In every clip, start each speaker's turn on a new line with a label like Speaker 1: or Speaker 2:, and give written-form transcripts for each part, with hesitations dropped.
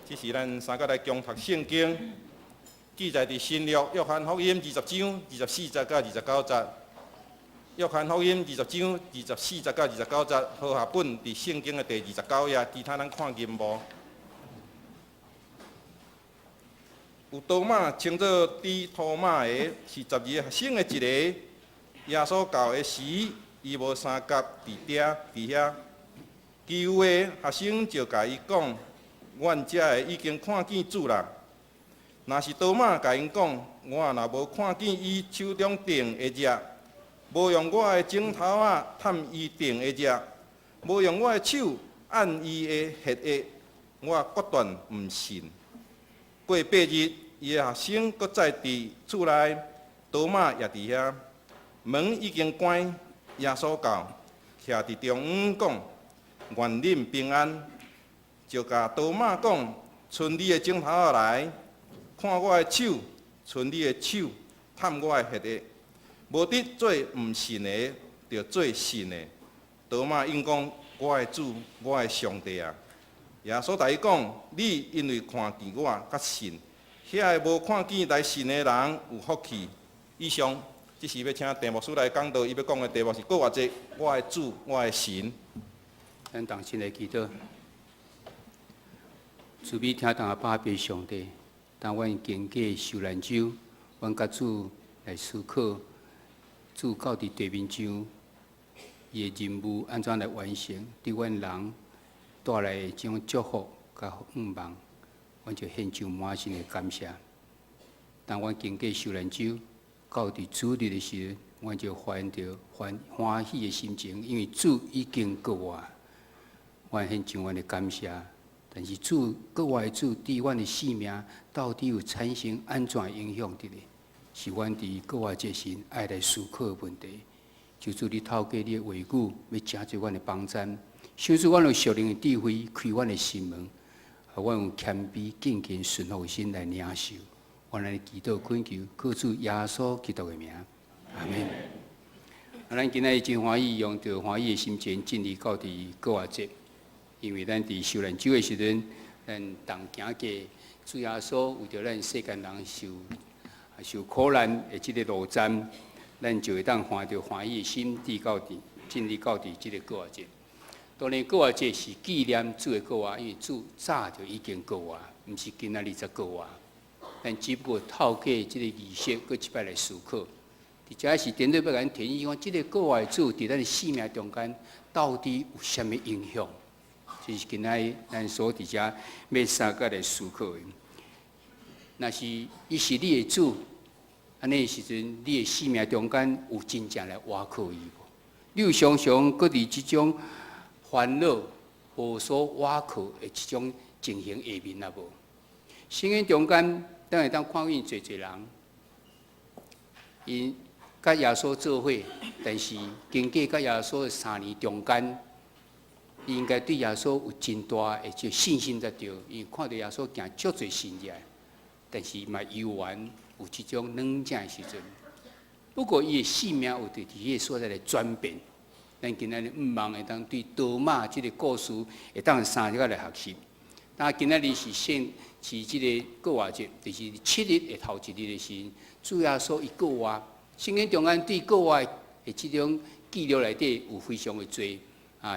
Speaker 1: 这是咱三个来共读圣经，记载伫新约约翰福音20章24节到29节。约翰福音20章24节到29节，和合本伫圣经的第29页，其他咱看见无？有多马称作低托马的，是12个学生的一个。耶稣到的时，伊无三角伫遐。其余的学生就甲伊讲：“阮遮的已经看见主啦。”若是多马甲因讲：“我若无看见伊手中钉的只，无用我的指头仔探伊钉的只，无用我的手按伊的血液，我决断毋信。”过8日，伊的学生搁再伫厝内，多马也伫遐，门已经关，耶稣到，徛伫中央讲：“愿恁平安。”就甲多马讲：“伸你的指头仔来，看我的手，伸你的手，探我的血液。无得做毋信的，就做信的。”多马应讲：“我的主，我的上帝啊！”耶稣甲伊讲：“你因为看见我，甲信，遐个无看见来信的人有福气。”以上，这是要请题目师来讲道，伊要讲的题目是过活节，我的主，我的神。
Speaker 2: 咱同心来祈祷，慈悲听当巴别上帝，当阮经过受难周，阮甲主来思考，主到伫地面上，伊的任务安怎来完成？对阮人带来的这种祝福甲盼望，阮就献上满心的感谢。当阮经过受难周，到伫主日的时候，阮就发现着欢喜的心情，因为主已经救我。阮献上阮的感谢，但是主国外主对阮的性命到底有产生安怎影响的呢？是阮伫国外这时爱来思考的问题。求主你透过你的话语，要加入阮的帮衬，显出阮有属灵的智慧，开阮的心门，互阮有谦卑敬虔顺服心来领受。阮来祈祷恳求，靠主耶稣基督的名，阿门。咱今仔真欢喜，用着欢喜的心情进入到伫国外节。因为咱伫受难周的时阵，咱同行过主耶稣为着咱世间人受苦难的即个路站，咱就会当怀着欢喜的心，进入到伫即个过活节。当然，过活节是纪念主的过活，因为主早就已经过活，毋是今仔日才过活。咱只不过透过即个仪式，搁一摆来思考。而且是针对要咱提议讲，即个过活的主伫咱的生命中间，到底有啥物影响？就是今仔咱所伫遮要三个来思考的。若是伊是你的主，安尼时阵，你的生命中间有真正来倚靠伊无？你有常常搁伫即种烦恼无所倚靠的即种情形下面啊无？圣经中间，咱会当看见侪人，因甲耶稣做伙，但是经过甲耶稣的3年中间。伊应该对耶稣有真大的这信心才对，因为看到耶稣行足侪神迹，但是嘛犹原有即种软正的时阵。不过伊的性命有伫迄个所在来转变。咱今仔日毋望会当对多马即个故事会当3日来学习。那今仔日是即个过活节，就是7日的头1日的时，主耶稣伊过活。圣经中间对过活的即种记录内底有非常的多。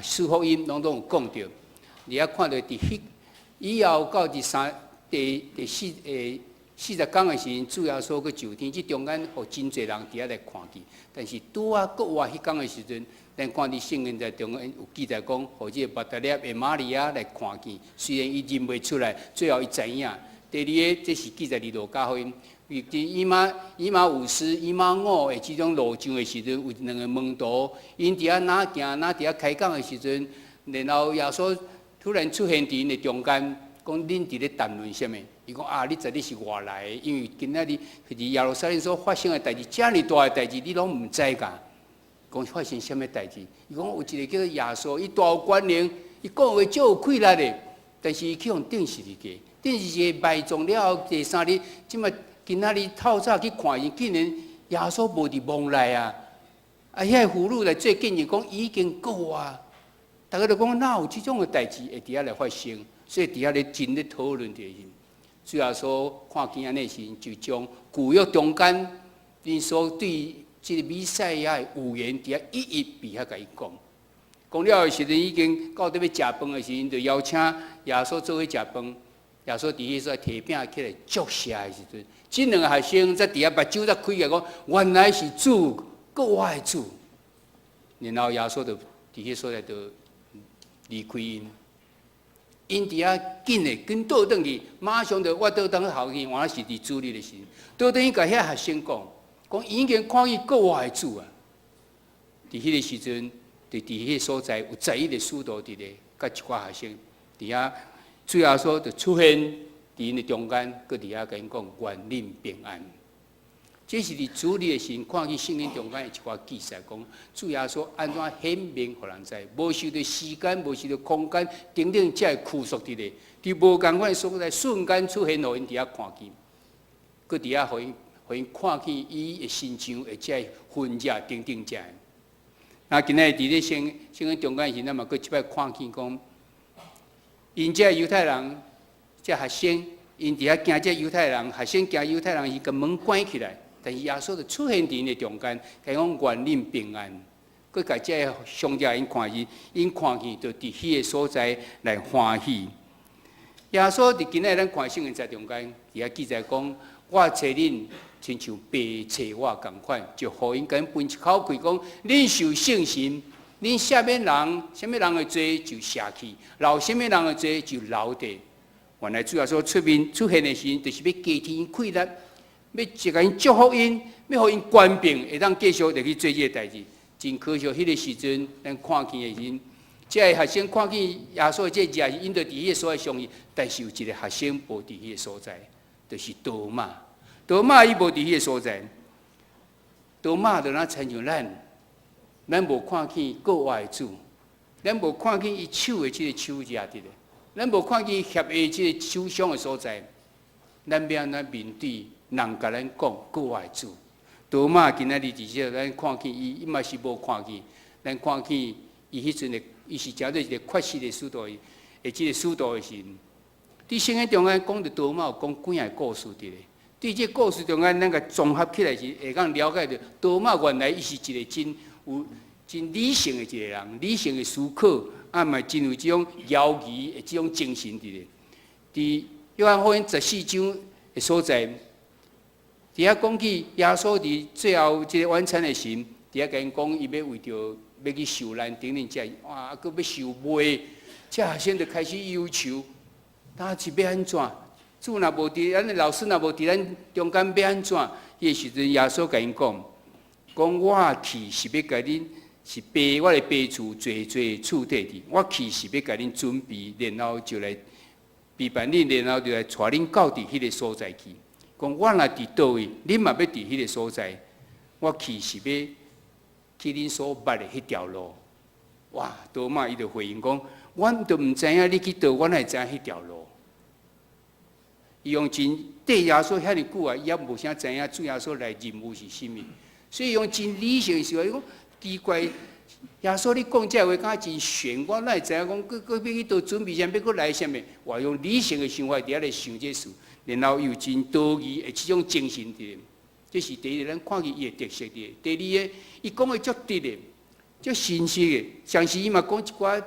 Speaker 2: 四福音拢有讲到，你也看到伫以后到第40天的时，主耶稣去上天，即中间有真侪人伫遐来看见。但是拄国外迄天的时阵，咱看伫圣经在中间有记载讲，互即个伯特利的玛利亚来看见，虽然伊认袂出来，最后伊知影。第二个，这是记载伫路加福音。以马五斯、以马5的这种路上的时阵，有2个门徒，因伫遐哪行哪伫遐开讲的时阵，然后耶稣突然出现伫因的中间，讲恁伫咧谈论什么？伊讲啊，你知你是外来的，因为今仔日伫耶路撒冷所发生的代志，遮尔大的代志，你拢毋知噶？讲发生什么代志？伊讲有一个叫做耶稣，伊大有权能，伊讲话足有气力的，但是伊去用定时个，定时个埋葬了后第3日，即么？今仔日透早去看伊，竟然耶稣无伫梦内啊！遐个妇女来做见证，讲已经过啊！大家就讲哪有即种的代志会伫遐来发生？所以伫遐咧真咧讨论的时，主要说看见安尼时，就将旧约中间因所对即个弥赛亚的预言，伫遐一一比遐甲伊讲。讲了的时阵，已经到底要食饭的时阵，就邀请耶稣做伙食饭。耶稣伫迄所提饼起来祝谢的时阵，即两个学生在伫遐目睭才开起来讲，原来是主，搁我的主。然后耶稣就伫迄所在就离开因。因伫遐紧的跟倒转去，马上就我倒转去后去，原来是伫主日的时，倒转去甲遐学生讲已经看见搁我的主啊！伫迄个时阵，就伫迄个所在有11个使徒伫咧，甲一寡学生伫遐，主耶稣就出现伫因的中间，佮伫遐甲因讲愿恁平安。这是伫主日的时，看见圣经中间的一寡记载，讲主耶稣安怎显明互人知，无受到时间，无受到空间，等等才会拘束伫咧，伫无共款的所在，瞬间出现，互因伫遐看见，佮伫遐互因看见伊的心肠，而且分热等等才。那今日伫咧圣经中间时，咱嘛佮一摆看见讲，因这犹太人，这学生，因伫遐惊这犹太人，学生惊犹太人，伊甲门关起来。但是耶稣就出现伫因的中间，甲讲愿恁平安，佮甲这上帝因看见，因看见就伫迄个所在来欢喜。耶稣伫今日咱看圣经在中间，伫遐记载讲，我找恁，亲像爸找我共款，就互因甲因分一口气讲，恁受圣神，恁啥物人的罪就赦去，留啥物人的罪就留地。原来主要说出现的时，就是要加添因气力。要一个因祝福因，要互因官兵会当继续来去做这个代志。真可惜，迄个时阵咱看见的时，这个学生看见耶稣的这个日，因着伫迄个所在相遇，但是有一个学生无伫迄个所在，就是多马。多马伊无伫迄个所在，多马就那亲像咱无看见国外的主，咱无看见伊手的这个手热伫咧，咱无看见协的这个手伤的所在，咱要安怎面对？人甲咱讲国外主，多马今仔日伫这，咱看见伊嘛是无看见，咱看见伊迄阵的，伊是真做一个缺失的使徒，的即个使徒的时，伫圣经中间讲着多马有讲几个故事伫咧。伫这故事中间，咱甲综合起来是会讲了解着多马原来伊是一个真理性的一个人，理性的思考，嘛真有即种犹豫的即种精神伫咧。伫约翰福音14章的所在。伫遐讲起耶稣伫最后即个晚餐的时，伫遐甲因讲，伊要为着要去受难等等，遮哇，佮要受卖，这学生就开始忧愁，他是要安怎？主若无伫，咱的老师若无伫咱中间要安怎？迄个时阵，耶稣甲因讲，我去是要甲恁是爸，我的爸厝做厝地的，我去是要甲恁准备，然后就来陪伴恁，然后就来带恁到伫迄个所在去。讲我若伫倒位，恁嘛要伫迄个所在。我去是要去恁所捌的迄条路。哇！多马伊就回应讲，阮都毋知影你去倒，阮会知影迄条路。伊用真对耶稣遐尼久啊，伊也无啥知影主耶稣来任务是啥物，所以用真理性的思维，伊讲奇怪，耶稣你讲这话敢真玄，我哪会知影讲，佮要去倒准备啥，要佮来啥物？我用理性的想法伫遐来想这事。然后又真道义的这种精神伫，这是第一个，咱看见伊的特色伫。第二个，伊讲的足直的，足真实的。像是伊嘛讲一寡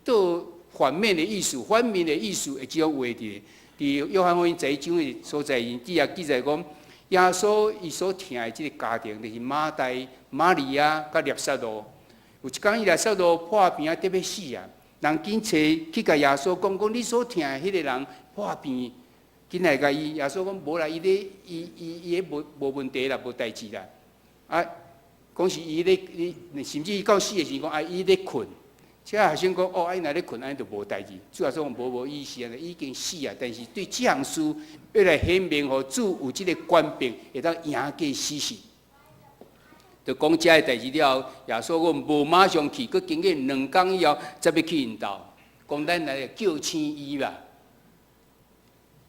Speaker 2: 倒反面的意思、反面的意思的这种话伫。伫约翰福音11章的所在，伊底下记载讲，耶稣伊所听的这个家庭，就是马大、玛利亚甲列撒罗。有一天，伊列撒罗破病啊，得要死啊，人紧找去甲耶稣讲，你所听的迄个人破病。紧来甲伊，耶稣讲无啦，伊无问题啦，无代志啦。啊，讲是伊咧，甚至伊到死的时讲伊咧困。这学生讲伊若咧困，安尼就无代志。主要说无意思啊，已经死啊。但是对这项事要来显明，互主有即个官兵会当赢过死神。就讲这个代志了后，耶稣讲无马上去，佮经过2天以后，才要去因兜，讲咱来叫醒伊啦。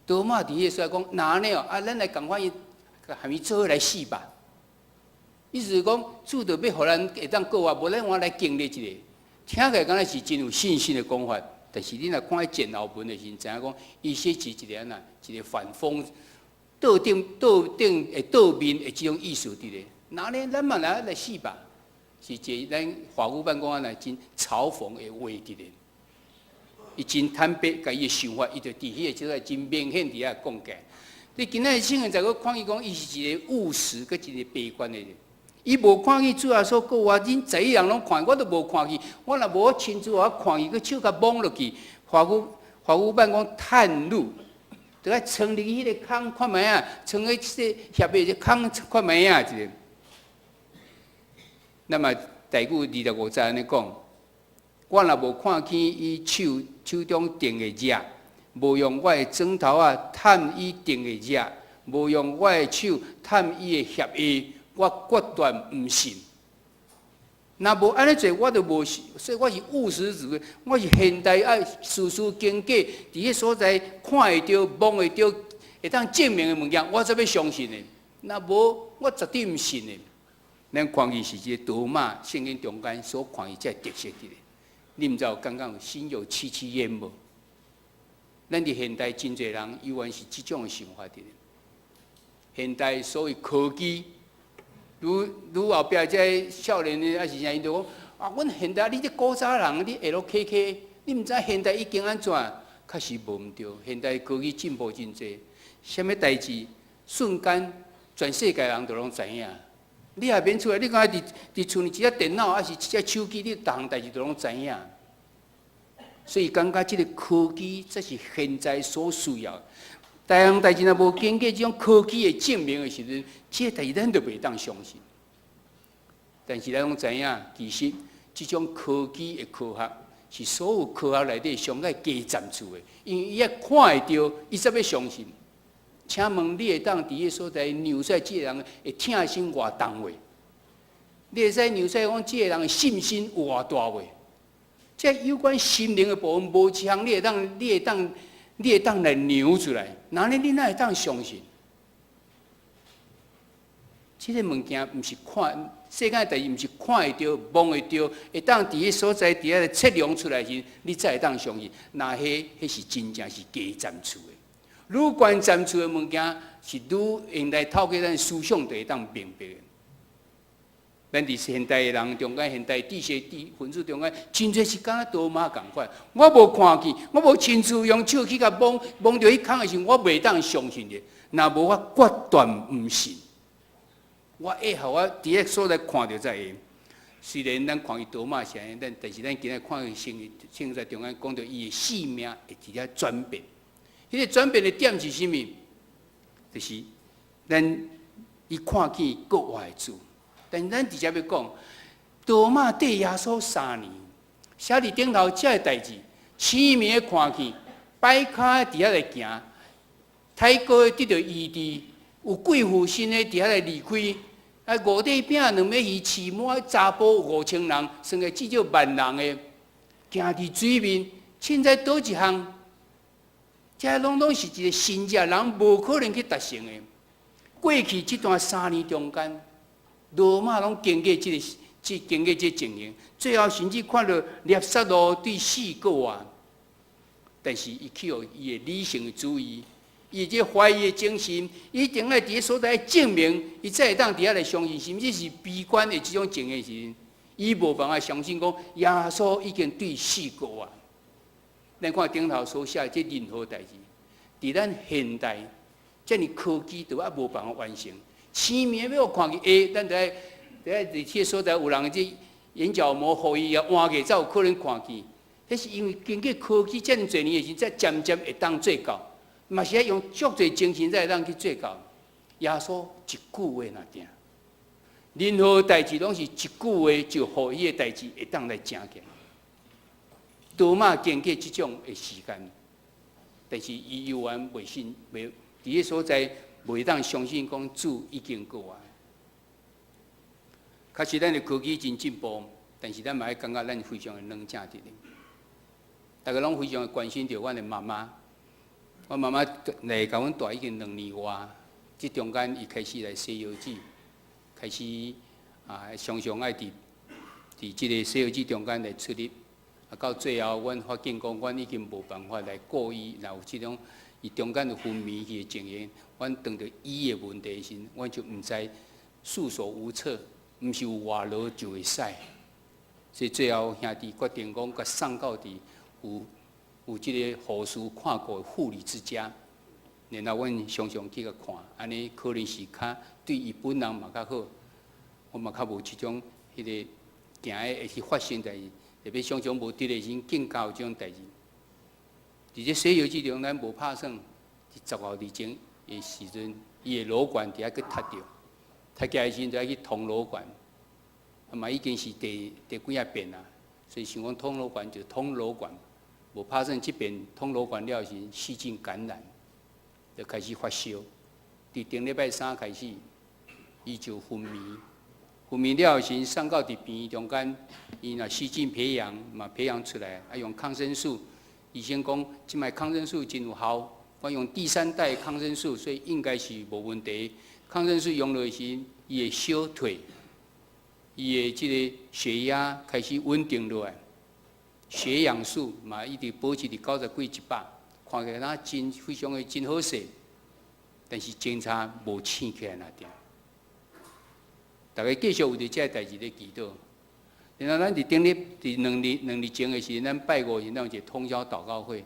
Speaker 2: 多马伫迄说讲，哪呢？咱来共款伊，含伊做伙来死吧。意思是讲，主着要互咱会当过活，无咱我来经历一个，听起来敢若是真有信心的讲法，但是你若看伊前后文的时，知影讲伊写是一个安那，一个反讽、倒顶的倒面的这种意思伫咧。那呢，咱嘛来试吧，是一个咱法务办公安那真嘲讽的话伫咧。伊真坦白，甲伊的想法，伊就伫迄个即个真明显伫遐讲解。你今仔日新闻才阁看伊讲，伊是一个务实佮一个悲观的人。伊无看去主要所讲话，恁在意人拢看，我都无看去。我若无亲自我看伊，佮手甲摸落去，法务办讲探路，就爱冲入去迄个坑看卖啊，冲去即个协会个坑看卖啊，一个。那么第句25节安尼讲，我若无看见伊手中定的热，无用我的枕头啊探伊定的热，无用我的手探伊的协议。我决断唔信，若无安尼做，我就无信。所以我是务实主义，我是现代爱事事经过，伫迄所在看会到、摸会到，会当证明的物件，我才要相信的。若无，我绝对唔信的。咱看伊是一个罗马圣经中间所看伊这特色的。你毋知有刚刚心有戚戚焉无？咱伫现代真侪人，永远是即种的想法的。现代所谓科技。如后壁这少年的，还是啥，因就讲啊，阮现代你这古早人，你 LKK， 你毋知现代已经安怎？确实无毋对，现代科技进步真济，啥物代志瞬间全世界人都拢知影。你也免出来，你讲伫厝里一只电脑，还是一只手机，你逐项代志都拢知影。所以感觉即个科技才是现在所需要。大项代志若无经过这种科技的证明的时阵，这代志咱就袂当相信。但是咱拢知影，其实这种科技的科学是所有科学内底上个加赞助的，因为伊也看会到，伊才要相信。请问你会当伫个所在牛赛这个人会疼心偌重话？你会使牛赛讲这个人的信心有偌大话？这有关心灵的部分，无一项你会当来扭出来，哪里你哪会当相信？这个物件毋是看世界代志，毋是看会到、摸会到，会当伫个所在伫个测量出来时，你才会当相信。那迄是真正是加赞助的。愈关赞助的物件，是愈用来透过咱思想就会当明白的。咱伫现代的人中间，现代知识分子中间，真侪是敢若罗马共款。我无看见，我无亲自用手去甲摸着迄空的时候，我袂当相信的。若无我决断毋信。我以后我伫个所在看着才会。虽然咱看伊罗马是安尼，但是咱今日看伊圣在中间讲到伊的性命会直接转变。迄个转变的点是啥物？就是咱伊看见国外的主。但咱直接要讲，罗马对耶稣3年，写伫顶头这个代志，清明看见，摆骹伫遐来行，太高得到医治，有贵妇新的伫遐来离开，啊五块饼2尾鱼，饲满查甫5000人，算个至少10000人的，行伫水面，凊彩倒一项，这拢是一个新者人无可能去达成的。过去这段3年中间。罗马拢经过这情形，最后甚至看到猎杀路对4个啊。但是伊去有伊的理性主义，伊这怀疑的精神，伊一定要伫个所在证明，伊才会当伫遐来相信，甚至是悲观的这种情形时，伊无办法相信讲耶稣已经对4个啊。咱看顶头所写这任何代志，伫咱现代遮尔科技都还无办法完成。清明要看见，咱伫迄所在有人即眼角膜互伊啊换过，才有可能看见。迄是因为经过科技遮尔侪年的时，才渐渐会当做到。嘛是要用足侪精神才会当去做到。耶稣一句话若定，任何代志拢是一句话就互伊的代志会当来成起来。多嘛经过即种的时间，但是伊犹原袂信，伫迄所在。袂当相信讲主已经过啊！确实，咱的科技真进步，但是咱嘛爱感觉咱非常的冷静伫咧。大家拢非常的关心着阮的妈妈。我妈妈来甲阮大已经2年外，即中间伊开始来西药剂，开始常常爱伫即个西药剂中间来出入，到最后，阮发现讲，阮已经无办法来顾伊，若有即种伊中间有昏迷去的情形，阮当着伊的问题时，阮就毋知束手无策，毋是有外劳就会使。所以最后兄弟决定讲，甲送到伫有即个护士看过的护理之家，然后阮常常去甲看，安尼可能是较对伊本人嘛较好，我嘛较无即种迄个惊的会去发生代志，特别常常无伫个时更加有即种代志。伫这洗药之中，咱无拍算，伫10号日前的时阵，伊的瘘管伫遐去塌着，塌起来的时阵就要去通瘘管，嘛已经是第几啊遍啊，所以想讲通瘘管就通瘘管，无拍算即边通瘘管了时细菌感染，就开始发烧。伫顶礼拜3开始，伊就昏迷，昏迷了时送到伫病中间，伊若细菌培养嘛培养出来，用抗生素。医生讲，即卖抗生素真有效，我用第3代抗生素，所以应该是无问题。抗生素用落时，伊会小退，伊的即个血压开始稳定落来，血氧素嘛一直保持伫90几100，看起来真非常的真好势，但是检查无醒起来那点。大家继续有伫遮代志咧祈祷。然后咱伫顶日伫两日前的时，咱拜5时，咱有一个通宵祷告会。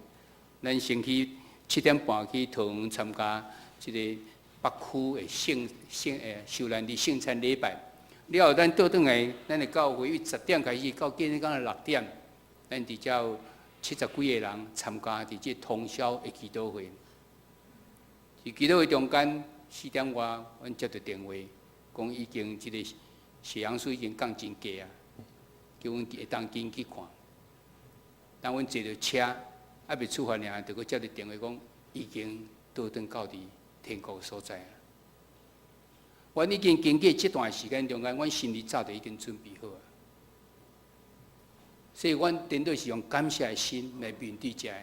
Speaker 2: 咱先去7点半去桃园参加即个北区的受难日圣餐礼拜。了后，咱倒转来，咱的教会由10点开始到今日刚6点，咱伫遮有70几个人参加伫这通宵的祈祷会。伫祈祷会中间4点外，阮接到电话，讲已经即个血氧素已经降真低啊。叫阮会当紧去看，当阮坐着车，还未出发尔，就搁接到电话讲，已经倒转到伫天国所在啊。阮已经经过这段时间中间，阮心里早就已经准备好啊。所以，阮顶多是用感谢的心来面对这个，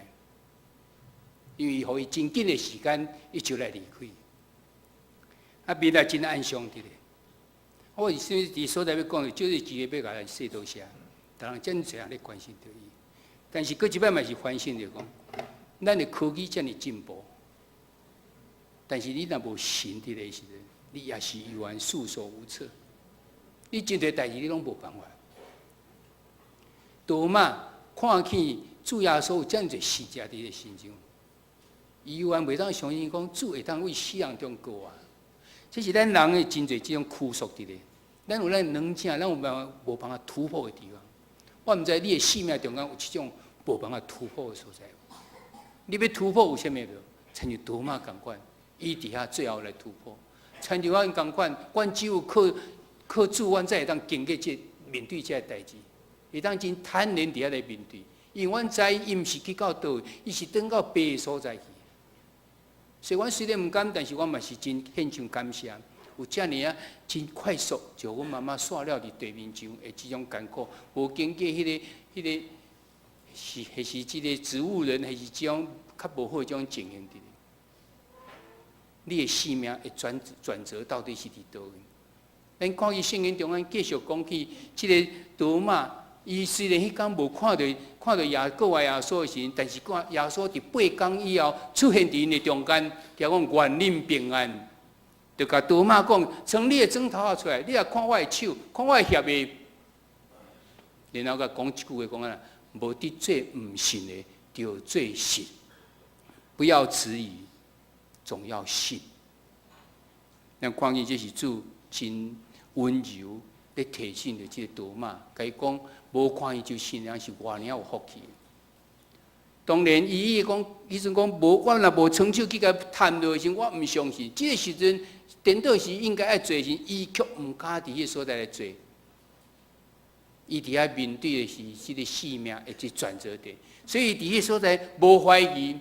Speaker 2: 因为互伊真紧的时间，伊就来离开。啊，未来真安详伫咧。我是伫所在要讲的，就是几个要甲咱说多谢，当然真侪人咧关心着伊。但是搁一摆嘛是反省着讲，咱的科技遮尔进步，但是你若无神伫咧时阵，你也是永远束手无策。你真侪代志你拢无办法。多嘛看见主耶稣有遮尔侪事迹伫咧心中，伊永远袂当相信讲主会当为死人中救啊！这是咱人的真侪这种苦涩伫咧。咱有咱软件，咱有无办法突破的地方。我毋知你的生命中间有这种无办法突破的所在。你要突破有啥物无？亲像多玛共款，伊伫遐最后来突破。亲像阮共款，阮只有靠主，阮才会当经过这面对这代志，会当真坦然伫遐来面对。因为阮知伊毋是去到倒位，伊是转到别的所在去。所以，阮虽然毋甘，但是阮嘛是真献上感谢。有遮尔啊，真快速，就阮妈妈煞了伫地面上的即种艰苦，无经过迄个还是即个植物人，还是即种较无好即种情形伫咧。你的生命的转折到底是伫倒位？咱看伊圣经中间继续讲起，即个多玛，伊虽然迄天无看到国外耶稣的时，但是看耶稣伫8天以后出现伫因的中间，叫讲愿恁平安。就甲多玛讲，从你的枕头出来，你也看我的手，看我的血的，然后甲讲一句话讲啊，无伫做毋信的，就做信，不要迟疑，总要信。咱看见这是主真温柔咧提醒着这个多玛，甲伊讲，无看伊就信，人是偌尔有福气。当然，伊讲，伊阵讲无，我若无成就去甲谈落时，我毋相信。这个时阵，颠倒是应该爱做时，伊却毋敢伫迄所在来做。伊伫遐面对的是即个生命的即转折点，所以伫迄所在无怀疑，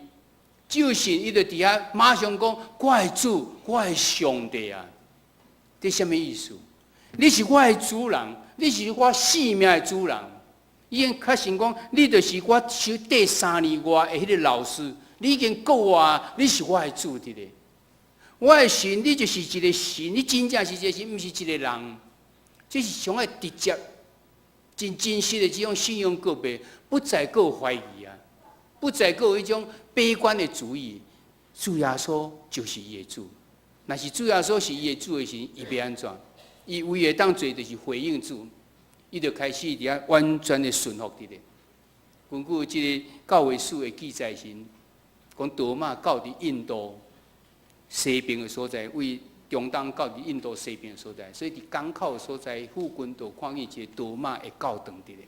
Speaker 2: 就信伊就伫遐马上讲：我的主，我的上帝啊！这什么意思？你是我的主人，你是我生命的主人。伊经确信讲，你就是我修第3年外的迄个老师，你已经告我，你是我的主伫咧。我的神，你就是一个神，你真正是一个神，毋是一个人。这是上爱直接真真实的这种信仰告白，不再有怀疑啊，不再有一种悲观的主义。主耶稣就是伊的主，若是主耶稣是伊的主的时，伊要安怎？伊唯一当做就是回应主，伊就开始伫遐完全的顺服伫咧。根据即个教会史的记载时，讲多马到伫印度西边的所在，为中东到伫印度西边的所在，所以伫港口的所在附近就看见一个多马的教堂伫咧。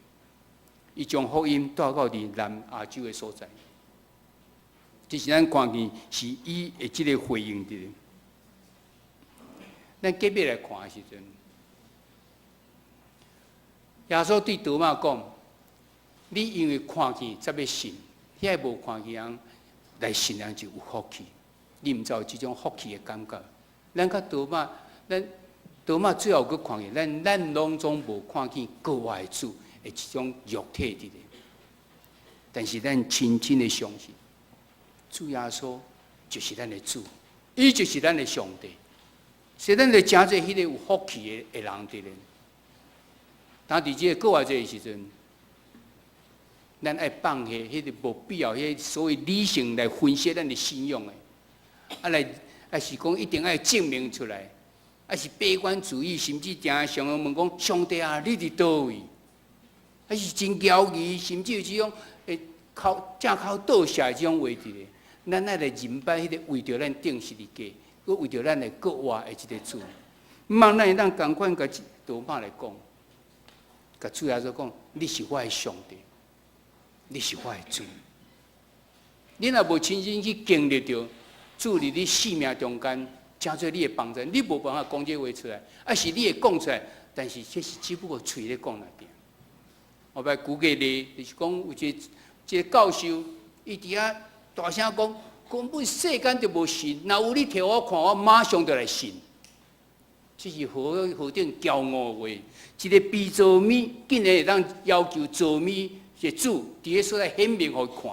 Speaker 2: 伊将福音带到伫南亚洲的所在，这是咱看见是伊的即个回应伫咧。咱隔壁来看的时阵，耶稣对多马讲：“你因为看见才要信，遐无看见人来信人就有福气。你毋知有即种福气的感觉。咱甲多马，咱多马最后佫看见，咱拢总无看见国外主的即种肉体伫咧。但是咱深深的相信，主耶稣就是咱的主，伊就是咱的上帝。”所以，咱就诚侪迄个有福气的人伫咧。当伫即个国外这个时阵，咱爱放下迄个无必要迄所谓理性来分析咱的信仰的，还是讲一定爱证明出来，还是悲观主义，甚至常常问讲上帝啊，你伫倒位？还是真骄傲，甚至有即种正靠倒下即种话伫咧。咱爱来认摆迄个为着咱定实的家。佮为着咱的国外的一个主，毋茫咱会当共款甲多马来讲，甲主耶稣讲：你是我的上帝，你是我的主。你若无亲身去经历着主伫你生命中间，诚做你的帮助，你无办法讲这话出来，还是你会讲出来，但是这是只不过嘴咧讲来点。后摆举个例，就是讲有一个教授，伊伫遐大声讲。根本世间就无信，若有你摕我看，我马上就来信。这是何等骄傲的话！一个被造物，竟然会当要求造物的主伫个所在显明互伊看。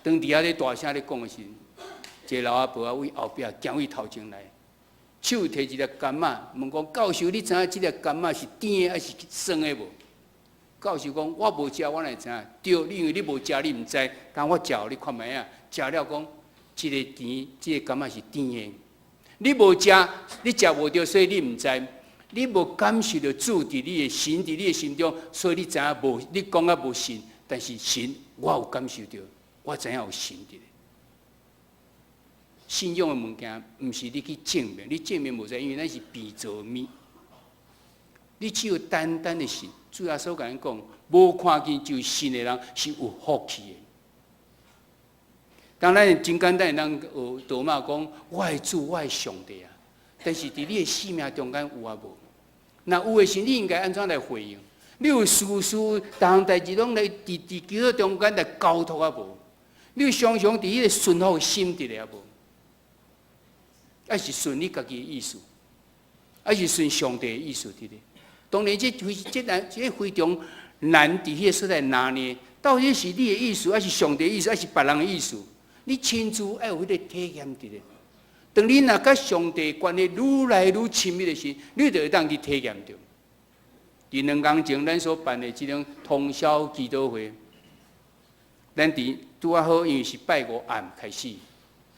Speaker 2: 当伫遐咧大声咧讲的时，一个老阿婆啊，为后壁行为头前来，手摕一粒柑仔，问讲教授，你知影这粒柑仔是甜的还是酸的无？教授讲：我无食，我哪会知影？对，你因为你无食，你毋知。但我食，你看卖啊！食了讲，这个甜，这个柑仔是甜的。你无食，你食无着，所以你毋知。你无感受到主伫你的心，伫你的心中，所以你知影无？你讲啊无信，但是神我有感受到，我知影有神伫咧。信仰的物件，毋是你去证明，你证明无在，因为那是被造物。你只有单单的信。主耶稣甲咱讲，无看见就信的人是有福气的。当然真简单，人学多马讲，我的主，我的上帝啊。但是伫你的生命中间有啊无？那有的时你应该安怎来回应？你有事事逐项代志拢来伫基督中间来交托啊无？你有常常伫迄个顺服的心伫咧啊无？还是顺你家己的意思？还是顺上帝的意思伫咧？当然，这非常难伫迄个所在拿捏，到底是你的意思，还是上帝的意思，还是别人的意思？你亲自要有迄个体验伫咧。当你若甲上帝关系愈来愈亲密的时，你就会当去体验着。伫2天前，咱所办的这种通宵祈祷会，咱伫拄啊好，因为是拜5暗开始，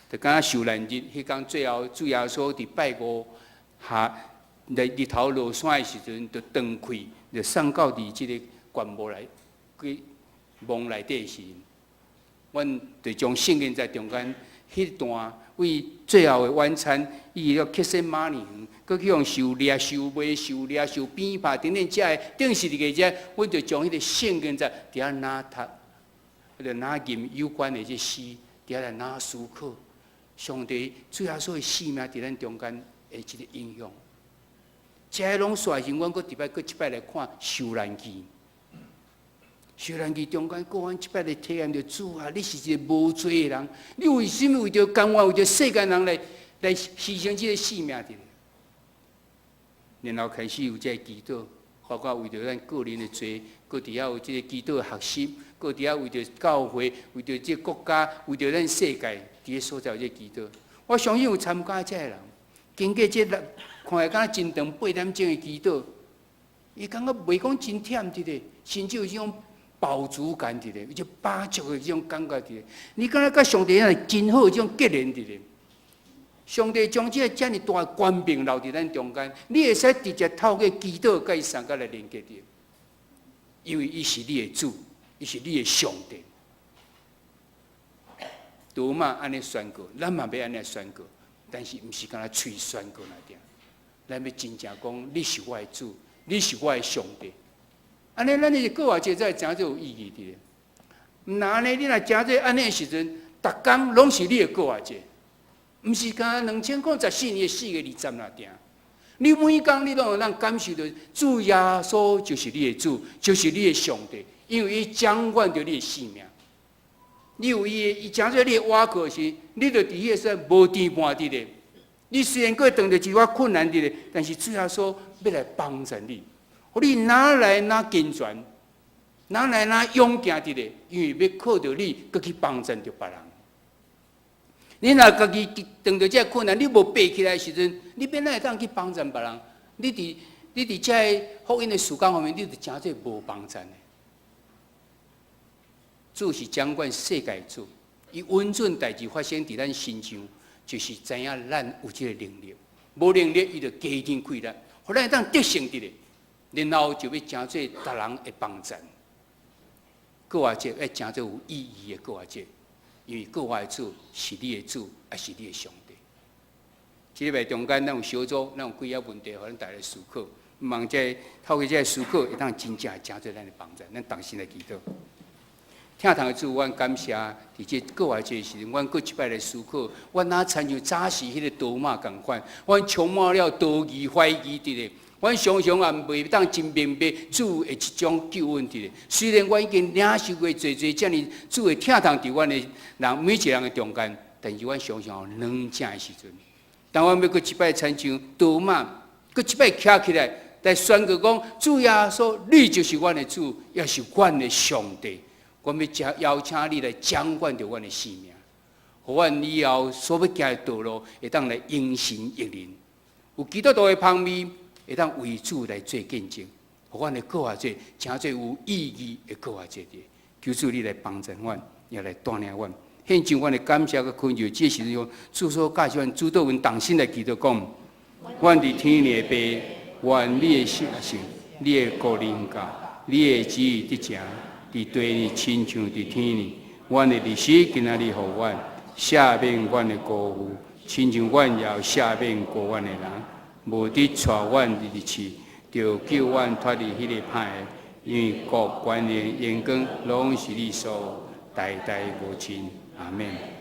Speaker 2: 就敢若受难日，迄天最后主耶稣伫拜5下。日头落山的时阵，就断开，就送到伫即个灌木内，去墓内底时，阮就将圣经在中间迄段为最后的晚餐，伊要克西马尼园，佮去用受掠、受卖、受掠、受鞭拍等等，遮顶是伫个遮，阮就将迄个圣经在伫遐拿读，就拿吟有关的这诗，伫遐来拿思考，上帝最后所有生命伫咱中间的即个影响。这拢煞时，阮佫一摆来看受难记。受难记中间，个阮一摆来体验着主啊！你是一个无罪的人，你为什么为着甘愿为着世间人来牺牲这个性命的？然后开始有这个祈祷，包括为着咱个人的罪，佫伫遐有这个祈祷的学习，佫伫遐为着教会，为着这个国家，为着咱世界，伫个所在有这个祈祷。我相信有参加这个人，经过这看来敢真长8点钟的祈祷，伊感觉袂讲真忝伫咧，甚至有这种饱足感伫咧，有种饱足的这种感觉伫咧。你感觉甲上帝啊真好这种结连伫咧。上帝将这遮尔大的权柄留伫咱中间，你会使直接透过祈祷甲伊三角来连接着，因为伊是你的主，伊是你的上帝。多嘛安尼宣告，咱嘛要安尼宣告，但是毋是干那嘴宣告那点，咱要真正讲你是我的主，你是我的上帝。安尼咱的过活节才会真正有意义的。毋然安尼，你若真正安尼的时阵，逐工拢是你的过活节。毋是干2014年4月20那点，你每工你拢有让感受到主耶稣就是你的主，就是你的上帝，因为伊掌管着你的性命。你有伊真做你的倚靠时，你就伫迄个说无甜半滴的。你虽然过当着一寡困难的，但是主耶稣要来帮助你，互你哪来哪健全，哪来哪勇敢的咧，因为要靠着你，搁去帮助着别人。你若家己当着这困难，你无爬起来的时阵，你变哪会当去帮助别人？你伫这福音的事工方面，你就真正无帮助的。主是掌管世界的主，伊稳准代志发生伫咱身上，就是知影咱有这个能力。无能力，伊就加添开力，互咱会当得胜伫咧。然后就要真做逐人的帮助。过活节要真做有意义的过活节。因为过活的主是你的主，也是你的上帝。这礼拜中间，咱有小组，咱有几个问题，互咱大家思考。望这透过这思考，会当真正真做咱的帮助。咱同心来祈祷。听堂的主，阮感谢，伫这过活节时，阮搁一摆来思考，阮哪亲像早时迄个多马共款，阮充满了多疑、怀疑伫咧。阮常常也袂当真明白主的一种救恩伫咧。虽然阮已经领受过侪遮尔主的听堂伫阮的人每一个人的中间，但是阮常常有软正的时阵，当阮要搁一摆亲像多马，搁一摆徛起来来宣告讲：主耶稣，你就是阮的主，也是阮的上帝。阮要邀请你来掌管着阮的生命，互阮以后所要行的道路会当来应神应灵，有基督徒的旁边。会当为主来做见证，互阮的过活节真做有意义的过活节的。求主你来帮助阮，也来带领阮，献上阮的感谢甲恳求。这时阵用主所教示阮主导阮同心来祈祷讲：阮伫天里的爸，愿你的圣性，你的国临到，你的旨意得成，伫地里亲像伫天里。阮的历史今仔日互阮赦免阮的过负，亲像阮也赦免过阮的人。无伫带阮入去，就救阮脱离迄个歹的，因为国、权力、荣光，拢是你所代代无尽。阿免。